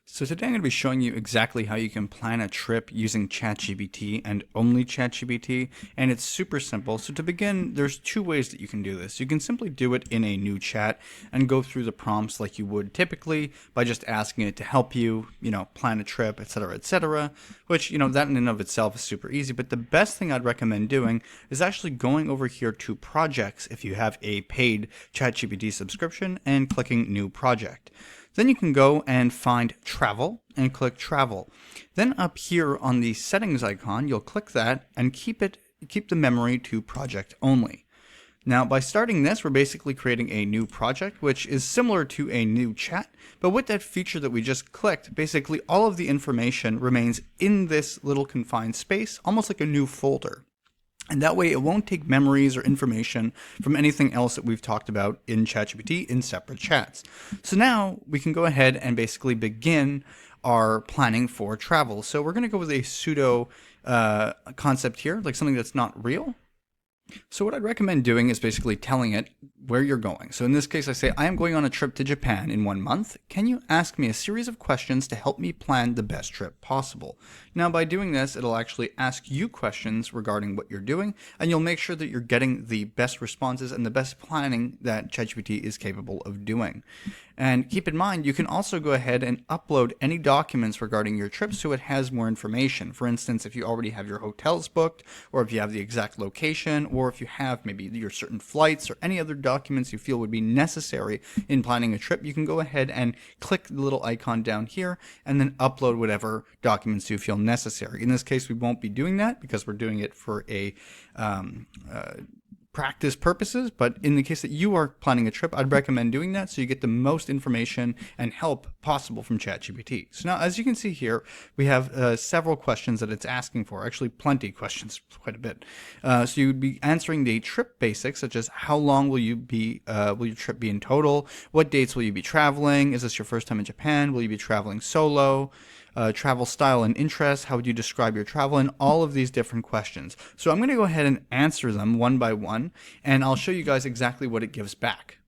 So today I'm going to be showing you exactly how you can plan a trip using ChatGPT and only ChatGPT, and it's super simple. So to begin, there's two ways that you can do this. You can simply do it in a new chat and go through the prompts like you would typically by just asking it to help you, plan a trip, etc., which, that in and of itself is super easy. But the best thing I'd recommend doing is actually going over here to projects if you have a paid ChatGPT subscription and clicking new project. Then you can go and find travel and click travel. Then up here on the settings icon, you'll click that and keep the memory to project only. Now, by starting this, we're basically creating a new project, which is similar to a new chat, but with that feature that we just clicked, basically all of the information remains in this little confined space, almost like a new folder. And that way it won't take memories or information from anything else that we've talked about in ChatGPT in separate chats. So now we can go ahead and basically begin our planning for travel. So we're going to go with a pseudo concept here, like something that's not real. So what I'd recommend doing is basically telling it where you're going. So in this case, I say, I am going on a trip to Japan in 1 month. Can you ask me a series of questions to help me plan the best trip possible? Now, by doing this, it'll actually ask you questions regarding what you're doing, and you'll make sure that you're getting the best responses and the best planning that ChatGPT is capable of doing. And keep in mind, you can also go ahead and upload any documents regarding your trip so it has more information. For instance, if you already have your hotels booked, or if you have the exact location, or if you have maybe your certain flights or any other documents you feel would be necessary in planning a trip, you can go ahead and click the little icon down here and then upload whatever documents you feel necessary. In this case, we won't be doing that because we're doing it for a practice purposes, but in the case that you are planning a trip, I'd recommend doing that so you get the most information and help possible from ChatGPT. So now, as you can see here, we have several questions that it's asking for, actually plenty of questions, quite a bit. So you would be answering the trip basics, such as how long will your trip be in total? What dates will you be traveling? Is this your first time in Japan? Will you be traveling solo? Travel style and interests, how would you describe your travel, and all of these different questions. So I'm going to go ahead and answer them one by one, and I'll show you guys exactly what it gives back.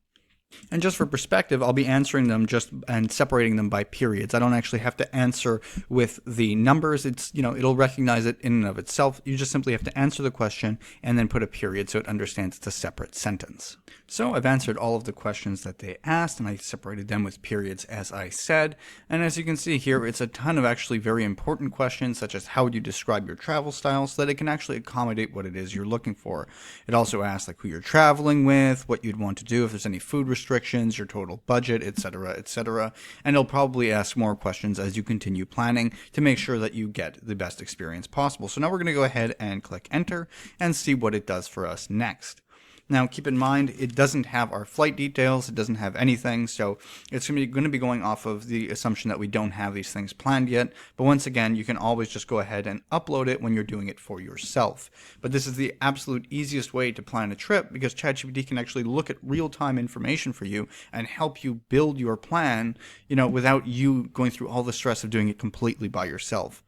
And just for perspective, I'll be answering them and separating them by periods. I don't actually have to answer with the numbers. It's, it'll recognize it in and of itself. You just simply have to answer the question and then put a period so it understands it's a separate sentence. So I've answered all of the questions that they asked, and I separated them with periods as I said. And as you can see here, it's a ton of actually very important questions, such as how would you describe your travel style, so that it can actually accommodate what it is you're looking for. It also asks like who you're traveling with, what you'd want to do, if there's any food restrictions, your total budget, etc., and it'll probably ask more questions as you continue planning to make sure that you get the best experience possible. So now we're going to go ahead and click enter and see what it does for us next. Now, keep in mind, it doesn't have our flight details. It doesn't have anything. So it's going to be going off of the assumption that we don't have these things planned yet. But once again, you can always just go ahead and upload it when you're doing it for yourself. But this is the absolute easiest way to plan a trip because ChatGPT can actually look at real-time information for you and help you build your plan, without you going through all the stress of doing it completely by yourself.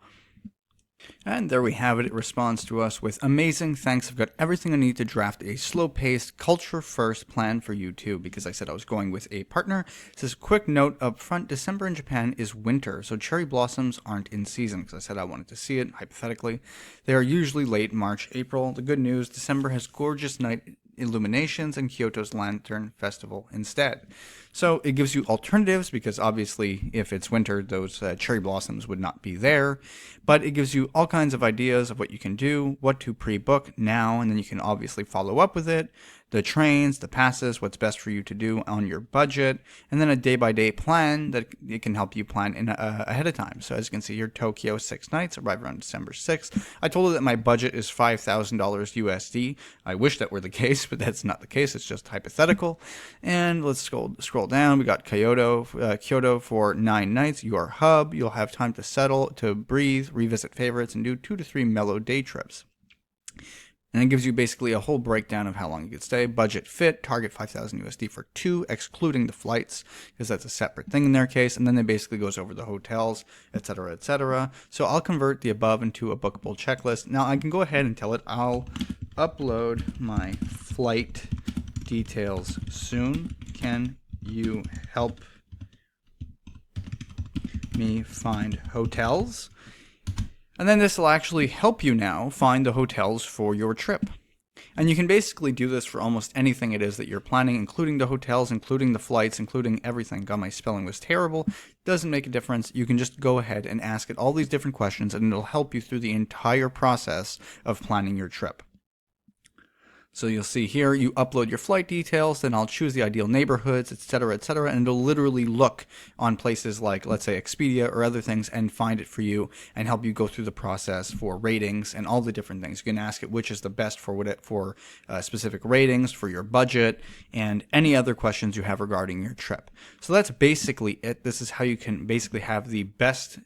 And there we have it. It responds to us with amazing thanks. I've got everything I need to draft a slow-paced, culture-first plan for you too, because I said I was going with a partner. It says, quick note up front, December in Japan is winter, so cherry blossoms aren't in season, because I said I wanted to see it, hypothetically. They are usually late March, April. The good news, December has gorgeous night illuminations and Kyoto's Lantern Festival instead. So it gives you alternatives because obviously if it's winter, those cherry blossoms would not be there. But it gives you all kinds of ideas of what you can do, what to pre-book now, and then you can obviously follow up with it. The trains, the passes, what's best for you to do on your budget, and then a day-by-day plan that it can help you plan ahead of time. So as you can see here, Tokyo 6 nights, arrive around December 6th. I told it that my budget is $5,000 USD. I wish that were the case, but that's not the case. It's just hypothetical. And let's scroll down. We got Kyoto for 9 nights. Your hub. You'll have time to settle, to breathe, revisit favorites, and do 2 to 3 mellow day trips. And it gives you basically a whole breakdown of how long you could stay. Budget fit, target 5,000 USD for 2, excluding the flights, because that's a separate thing in their case. And then it basically goes over the hotels, etc. So I'll convert the above into a bookable checklist. Now I can go ahead and tell it I'll upload my flight details soon. Can you help me find hotels. And then this will actually help you now find the hotels for your trip. And you can basically do this for almost anything it is that you're planning, including the hotels, including the flights, including everything. God, my spelling was terrible. Doesn't make a difference. You can just go ahead and ask it all these different questions, and it'll help you through the entire process of planning your trip. So you'll see here, you upload your flight details, then I'll choose the ideal neighborhoods, etc., and it'll literally look on places like, let's say, Expedia or other things and find it for you and help you go through the process for ratings and all the different things. You can ask it which is the best for specific ratings, for your budget, and any other questions you have regarding your trip. So that's basically it. This is how you can basically have the best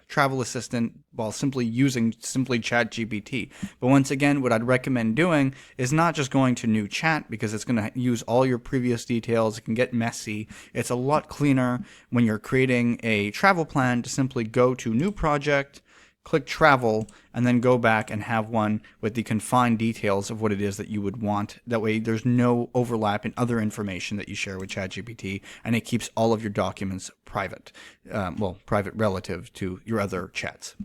travel assistant while using ChatGPT. But once again, what I'd recommend doing is not just going to new chat, because it's going to use all your previous details. It can get messy. It's a lot cleaner when you're creating a travel plan to simply go to new project, click travel, and then go back and have one with the confined details of what it is that you would want. That way there's no overlap in other information that you share with ChatGPT, and it keeps all of your documents private. Private relative to your other chats.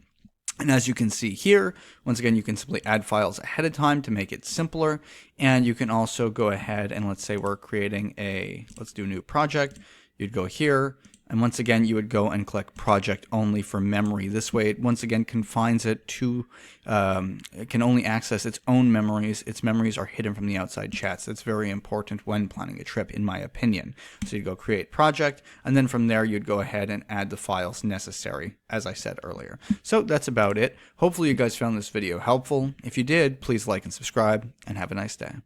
And as you can see here, once again, you can simply add files ahead of time to make it simpler. And you can also go ahead and, let's say we're creating let's do a new project. You'd go here. And once again, you would go and click project only for memory. This way, it once again confines it to, it can only access its own memories. Its memories are hidden from the outside chats. That's very important when planning a trip, in my opinion. So you'd go create project, and then from there, you'd go ahead and add the files necessary, as I said earlier. So that's about it. Hopefully you guys found this video helpful. If you did, please like and subscribe, and have a nice day.